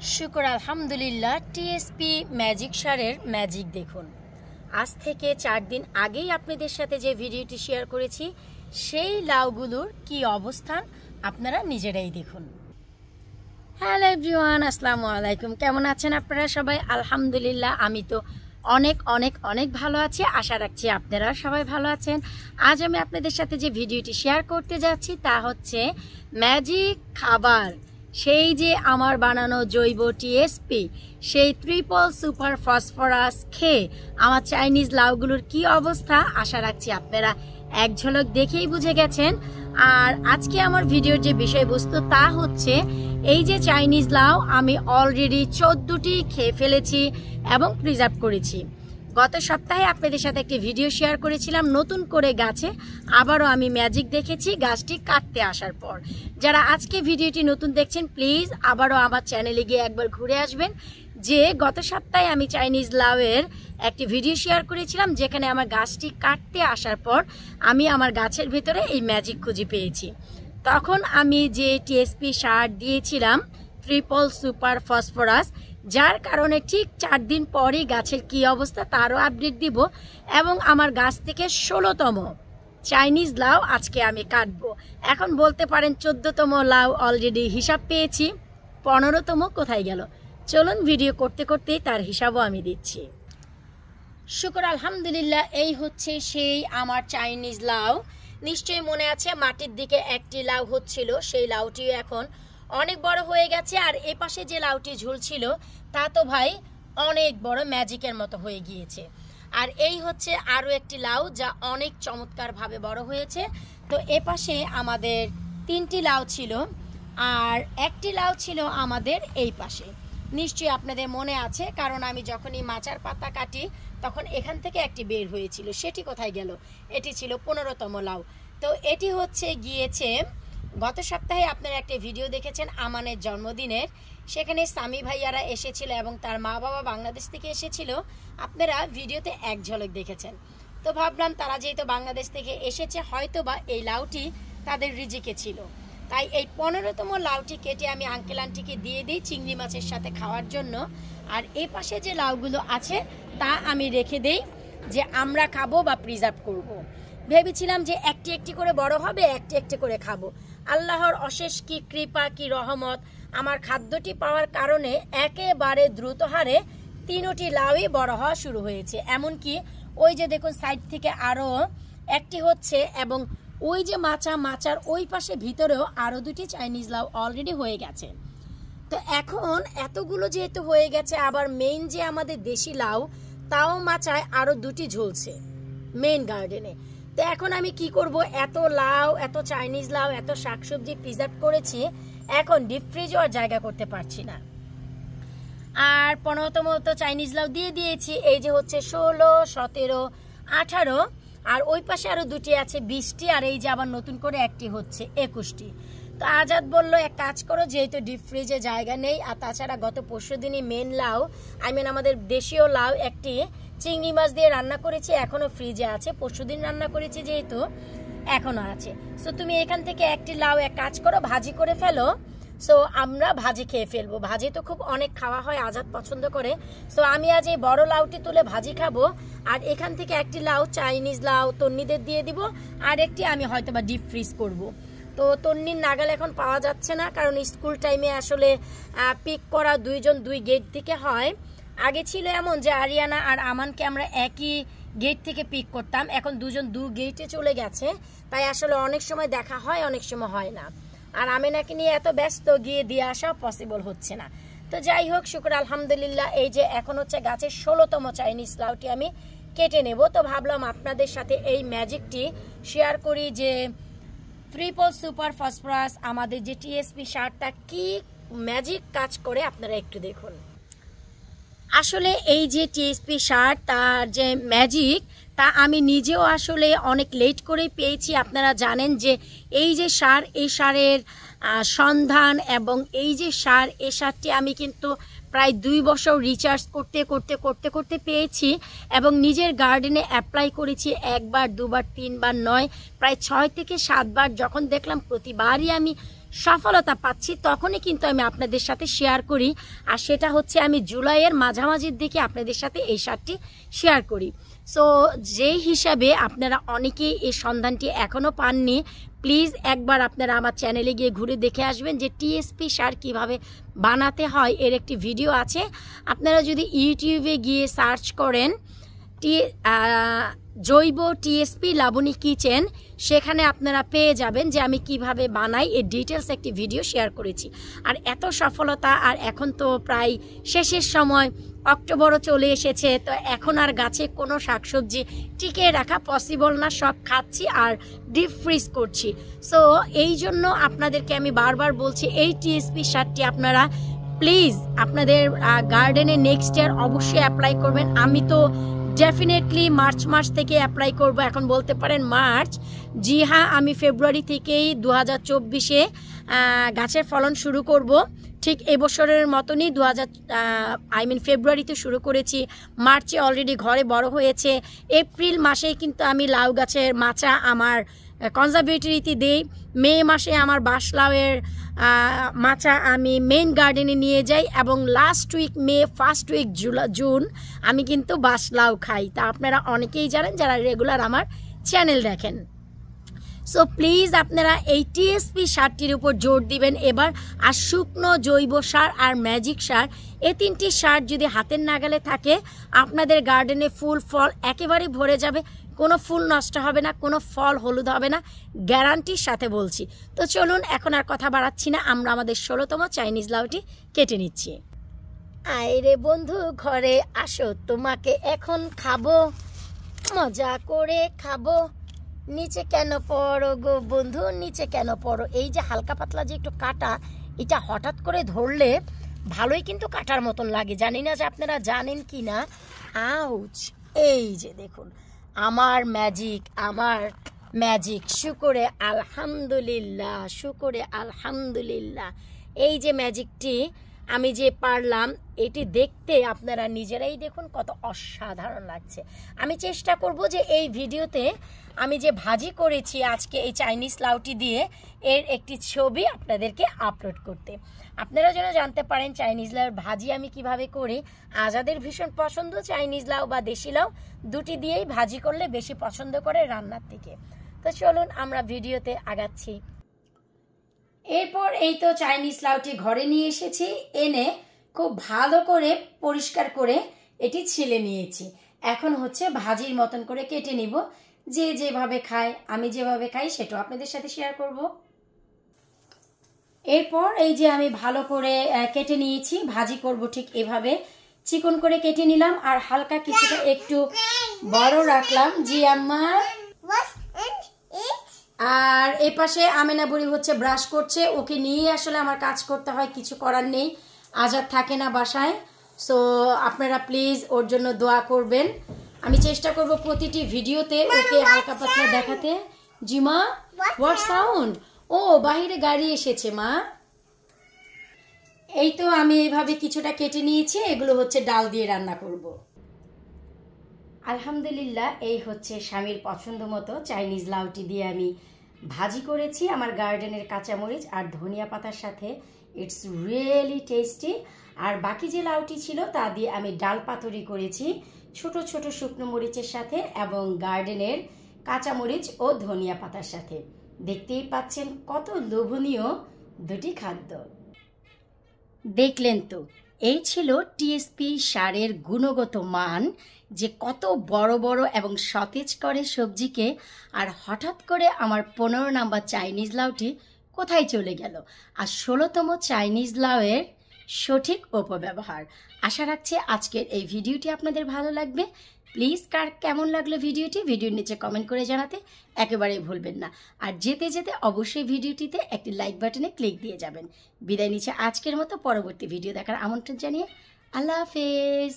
शुक्र আলহামদুলিল্লাহ TSP magic সারের ম্যাজিক দেখুন। আজ থেকে 4 দিন আগেই আপনাদের সাথে যে ভিডিওটি শেয়ার করেছি সেই লাউগুলোর কি অবস্থান আপনারা নিজেরাই দেখুন। হ্যালো এভরিওয়ান, আসসালামু আলাইকুম। কেমন আছেন আপনারা সবাই? আলহামদুলিল্লাহ আমি তো অনেক ভালো আছি। আশা রাখছি আপনারা সবাই ভালো আছেন। আজ আমি আপনাদের সাথে যে ভিডিওটি শেয়ার করতে যাচ্ছি তা হচ্ছে ম্যাজিক খাবার, সেই যে আমার বানানো জৈব টিএসপি, সেই ট্রিপল সুপার ফসফরাস খেয়ে আমার চাইনিজ লাউগুলোর কি অবস্থা আশা রাখছি আপনারা এক ঝলক দেখেই বুঝে গেছেন। আর আজকে আমার ভিডিওর যে বিষয়বস্তু তা হচ্ছে এই যে চাইনিজ লাউ আমি অলরেডি 14টি খেয়ে ফেলেছি এবং প্রিজার্ভ করেছি। গত সপ্তাহে আপনাদের সাথে একটি ভিডিও শেয়ার করেছিলাম নতুন করে গাছে আবারও আমি ম্যাজিক দেখেছি গাছটি কাটতে আসার পর। যারা আজকে ভিডিওটি নতুন দেখছেন প্লিজ আবারও আমার চ্যানেলে গিয়ে একবার ঘুরে আসবেন, যে গত সপ্তাহে আমি চাইনিজ লাউয়ের একটি ভিডিও শেয়ার করেছিলাম যেখানে আমার গাছটি কাটতে আসার পর আমি আমার গাছের ভিতরে এই ম্যাজিক খুঁজে পেয়েছি। তখন আমি যে টিএসপি সার দিয়েছিলাম ট্রিপল সুপার ফসফরাস, যার কারণে ঠিক 4 দিন পরই গাছের কি অবস্থা তারও আপডেট দিব এবং আমার গাছ থেকে 16তম চাইনিজ লাউ আজকে আমি কাটবো। এখন বলতে পারেন 14তম লাউ অলরেডি হিসাব পেয়েছি, 15তম কোথায় গেল? চলুন ভিডিও করতে করতেই তার হিসাবও আমি দিচ্ছি। শুকর আলহামদুলিল্লাহ, এই হচ্ছে সেই আমার চাইনিজ লাউ। নিশ্চয়ই মনে আছে মাটির দিকে একটি লাউ হচ্ছিল, সেই লাউটিও এখন অনেক বড় হয়ে গেছে। আর এ পাশে যে লাউটি ঝুলছিল তা তো ভাই অনেক বড়, ম্যাজিকের মতো হয়ে গিয়েছে। আর এই হচ্ছে আরও একটি লাউ যা অনেক চমৎকারভাবে বড় হয়েছে। তো এ পাশে আমাদের 3টি লাউ ছিল আর একটি লাউ ছিল আমাদের এই পাশে। নিশ্চয়ই আপনাদের মনে আছে, কারণ আমি যখনই মাচার পাতা কাটি তখন এখান থেকে একটি বের হয়েছিল, সেটি কোথায় গেল? এটি ছিল 15তম লাউ। তো এটি হচ্ছে গিয়েছে গত সপ্তাহে আপনারা একটা ভিডিও দেখেছেন আমানের জন্মদিনের, সেখানে সামি ভাইয়ারা এসেছিল এবং তার মা বাবা বাংলাদেশ থেকে এসেছিল। আপনারা ভিডিওতে এক ঝলক দেখেছেন। তো ভাবলাম তারা যেহেতু বাংলাদেশ থেকে এসেছে হয়তো বা এই লাউটি তাদের রিজিকে ছিল, তাই এই 15তম লাউটি কেটে আমি আঙ্কেল আন্টিকে দিয়ে দিই চিংড়ি মাছের সাথে খাওয়ার জন্য। আর এই পাশে যে লাউগুলো আছে তা আমি রেখে দেই যে আমরা খাবো বা প্রিজার্ভ করব। ভেবেছিলাম যে একটি একটি করে বড় হবে, একটি একটি করে খাবো। আল্লাহর অশেষ কি কৃপা কি রহমত, আমার খাদ্যটি পাওয়ার কারণে একেবারে দ্রুত হারে 3টি লাউই বড় হওয়া শুরু হয়েছে। এমনকি ওই যে দেখুন সাইড থেকে আরও একটি হচ্ছে এবং ওই যে মাচার ওই পাশে ভিতরেও আরও 2টি চাইনিজ লাউ অলরেডি হয়ে গেছে। তো এখন এতগুলো যেহেতু হয়ে গেছে, আবার মেইন যে আমাদের দেশি লাউ তাও মাচায় আরও 2টি ঝুলছে মেইন গার্ডেনে। তো এখন আমি কি করব? এত লাউ, এত চাইনিজ লাউ, এত শাকসবজি প্রিজার্ভ করেছি, এখন ডিপ ফ্রিজও আর জায়গা করতে পারছি না। আর 15তম তো চাইনিজ লাউ দিয়ে দিয়েছি, এই যে হচ্ছে 16, 17, 18 আর ওই পাশে আরো 2টি আছে 20টি, আর এই যে আবার নতুন করে একটি হচ্ছে 21টি। তো আজাদ বলল এক কাজ করো, যেহেতু ডিপ ফ্রিজে জায়গা নেই আর তাছাড়া গত পরশুদিনই মেন লাউ আমাদের দেশীয় লাউ একটি চিংড়ি মাছ দিয়ে রান্না করেছি, এখনো ফ্রিজে আছে। পরশুদিন রান্না করেছি যেহেতু এখনো আছে। সো তুমি এখান থেকে একটি লাউ এক কাজ করো ভাজি করে ফেলো। সো আমরা ভাজি খেয়ে ফেলবো, ভাজি তো খুব অনেক খাওয়া হয়, আজাদ পছন্দ করে। সো আমি আজ এই বড় লাউটি তুলে ভাজি খাবো আর এখান থেকে একটি লাউ চাইনিজ লাউ তন্নিদের দিয়ে দিব আর একটি আমি হয়তো বা ডিপ ফ্রিজ করবো। তো তন্নির নাগাল এখন পাওয়া যাচ্ছে না, কারণ স্কুল টাইমে আসলে পিক করা 2 জন 2 গেট থেকে হয়। আগে ছিল এমন যে আরিয়ানা আর আমানকে আমরা একই গেট থেকে পিক করতাম, এখন 2 জন 2 গেটে চলে গেছে, তাই আসলে অনেক সময় দেখা হয় অনেক সময় হয় না। আর আমিনাকে নিয়ে এত ব্যস্ত গিয়ে দিয়ে আসা পসিবল হচ্ছে না। তো যাই হোক, শুকর আলহামদুলিল্লাহ এই যে এখন হচ্ছে গাছের 16তম চাইনিজ লাউটি আমি কেটে নেব। তো ভাবলাম আপনাদের সাথে এই ম্যাজিকটি শেয়ার করি যে ট্রিপল সুপার ফসফরাস আমাদের যে টিএসপি সারটা কি ম্যাজিক কাজ করে আপনারা একটু দেখুন। আসলে এই যে টিএসপি সার তার যে ম্যাজিক তা আমি নিজেও আসলে অনেক লেট করে পেয়েছি। আপনারা জানেন যে এই যে সার, এই সারের সন্ধান এবং এই যে সার, এই সারটি আমি কিন্তু প্রায় 2 বছর রিচার্জ করতে পেয়েছি এবং নিজের গার্ডেনে অ্যাপ্লাই করেছি 1 বার 2 বার 3 বার নয়, প্রায় 6 থেকে 7 বার। যখন দেখলাম প্রতিবারই আমি সফলতা পাচ্ছি তখনই কিন্তু আমি আপনাদের সাথে শেয়ার করি। আর সেটা হচ্ছে আমি জুলাইয়ের মাঝামাঝির দিকে আপনাদের সাথে এই সারটি শেয়ার করি। সো যেই হিসাবে আপনারা অনেকেই এই সন্ধানটি এখনও পাননি, প্লিজ একবার আপনারা আমার চ্যানেলে গিয়ে ঘুরে দেখে আসবেন যে টিএসপি সার কিভাবে বানাতে হয় এর একটি ভিডিও আছে। আপনারা যদি ইউটিউবে গিয়ে সার্চ করেন জৈব টিএসপি লাবণী কিচেন, সেখানে আপনারা পেয়ে যাবেন যে আমি কিভাবে বানাই এর ডিটেলস একটি ভিডিও শেয়ার করেছি। আর এত সফলতা, আর এখন তো প্রায় শেষের সময়, অক্টোবরও চলে এসেছে, তো এখন আর গাছে কোনো শাকসবজি টিকে রাখা পসিবল না, সব খাচ্ছি আর ডিপ ফ্রিজ করছি। সো এই জন্য আপনাদেরকে আমি বারবার বলছি এই টিএসপি সারটি আপনারা প্লিজ আপনাদের গার্ডেনে নেক্সট ইয়ার অবশ্যই অ্যাপ্লাই করবেন। আমি তো ডেফিনেটলি মার্চ মাস থেকে অ্যাপ্লাই করব, এখন বলতে পারেন মার্চ। জি হ্যাঁ, আমি ফেব্রুয়ারি থেকেই 2024-এ গাছের ফলন শুরু করব। ঠিক এবছরের মতনই ফেব্রুয়ারিতে শুরু করেছি, মার্চে অলরেডি ঘরে বড় হয়েছে। এপ্রিল মাসেই কিন্তু আমি লাউ গাছের মাচা আমার কনজারভেটরিতে দিই। মে মাসে আমার বাঁশলাউয়ের মাচা আমি মেইন গার্ডেনে নিয়ে যাই, এবং লাস্ট উইক মে, ফার্স্ট উইক জুন আমি কিন্তু বাঁশলাউ খাই। তা আপনারা অনেকেই জানেন যারা রেগুলার আমার চ্যানেল দেখেন। সো প্লিজ আপনারা এই টিএসপি সারটির উপর জোর দিবেন এবার। আর শুকনো জৈব সার আর ম্যাজিক সার, এই তিনটি সার যদি হাতের নাগালে থাকে আপনাদের গার্ডেনে ফুল ফল একেবারে ভরে যাবে, কোনো ফুল নষ্ট হবে না, কোনো ফল হলুদ হবে না, গ্যারান্টির সাথে বলছি। তো চলুন এখন আর কথা বাড়াচ্ছি না, আমরা আমাদের 16তম চাইনিজ লাউটি কেটে নিচ্ছি। আয় রে বন্ধু ঘরে আসো, তোমাকে এখন খাবো, মজা করে খাবো। নিচে কেন পড়ো গো বন্ধু, নিচে কেন পড়ো। এই যে হালকা পাতলা যে একটু কাটা, এটা হঠাৎ করে ধরলে ভালোই কিন্তু কাটার মতন লাগে, জানি না যে আপনারা জানেন কি না। আউচ! এই যে দেখুন আমার ম্যাজিক, শুকরে আলহামদুলিল্লাহ, শুকরে আলহামদুলিল্লাহ। এই যে ম্যাজিকটি আমি যে পারলাম, এটি দেখতে আপনারা নিজেরাই দেখুন কত অসাধারণ লাগছে। আমি চেষ্টা করব যে এই ভিডিওতে আমি যে ভাজি করেছি আজকে এই চাইনিজ লাউটি দিয়ে, এর একটি ছবি আপনাদেরকে আপলোড করতে। আপনারা যেন জানতে পারেন চাইনিজ লাউর ভাজি আমি কিভাবে করি। আজাদের ভীষণ পছন্দ চাইনিজ লাউ বা দেশি লাউ, দুটি দিয়েই ভাজি করলে বেশি পছন্দ করে রান্নার থেকে। তো চলুন আমরা ভিডিওতে আগাচ্ছি। এরপর এই তো চাইনিজ লাউটি ঘরে নিয়ে এসেছি, এনে খুব ভালো করে পরিষ্কার করে এটি ছিলে নিয়েছি। এখন হচ্ছে ভাজির মতন করে কেটে নিব, যে যেভাবে খায়, আমি যেভাবে খাই সেটাও আপনাদের সাথে শেয়ার করব। এরপর এই যে আমি ভালো করে কেটে নিয়েছি, ভাজি করব ঠিক এভাবে চিকন করে কেটে নিলাম, আর হালকা কিছুটা একটু বড় রাখলাম। জি আম্মা। আর এই পাশে আমেনা বুড়ি হচ্ছে ব্রাশ করছে, ওকে নিয়ে আসলে আমার কাজ করতে হয়, কিছু করার নেই, আজাদ থাকে না বাসায়। সো আপনারা প্লিজ ওর জন্য দোয়া করবেন। আমি চেষ্টা করব প্রতিটি ভিডিওতে ওকে হালকা পাতলা দেখাতে। জি মা, হোয়াট সাউন্ড? ও বাহিরে গাড়ি এসেছে মা। এই তো আমি এইভাবে কিছুটা কেটে নিয়েছি, এগুলো হচ্ছে ডাল দিয়ে রান্না করব। আলহামদুলিল্লাহ, এই হচ্ছে স্বামীর পছন্দ মতো চাইনিজ লাউটি দিয়ে আমি ভাজি করেছি আমার গার্ডেনের কাঁচামরিচ আর ধনিয়া পাতার সাথে। It's really tasty. আর বাকি যে লাউটি ছিল তা দিয়ে আমি ডাল পাতুরি করেছি ছোট ছোট শুকনো মরিচের সাথে এবং গার্ডেনের কাঁচামরিচ ও ধনিয়া পাতার সাথে। দেখতেই পাচ্ছেন কত লোভনীয় দুটি খাদ্য। দেখলেন তো, এই ছিল টিএসপি সারের গুণগত মান, যে কত বড় বড় এবং সতেজ করে সবজিকে। আর হঠাৎ করে আমার 15 নম্বর চাইনিজ লাউটি কোথায় চলে গেল, আর 16তম চাইনিজ লাউয়ের সঠিক অপব্যবহার। আশা রাখছি আজকের এই ভিডিওটি আপনাদের ভালো লাগবে। প্লিজ কার কেমন লাগলো ভিডিওর নিচে কমেন্ট করে জানাতে একেবারেই ভুলবেন না। আর যেতে যেতে অবশ্যই ভিডিওটিতে একটি লাইক বাটনে ক্লিক দিয়ে যাবেন। বিদায় নিচ্ছে আজকের মতো, পরবর্তী ভিডিও দেখার আমন্ত্রণ জানিয়ে আল্লাহ হাফেজ।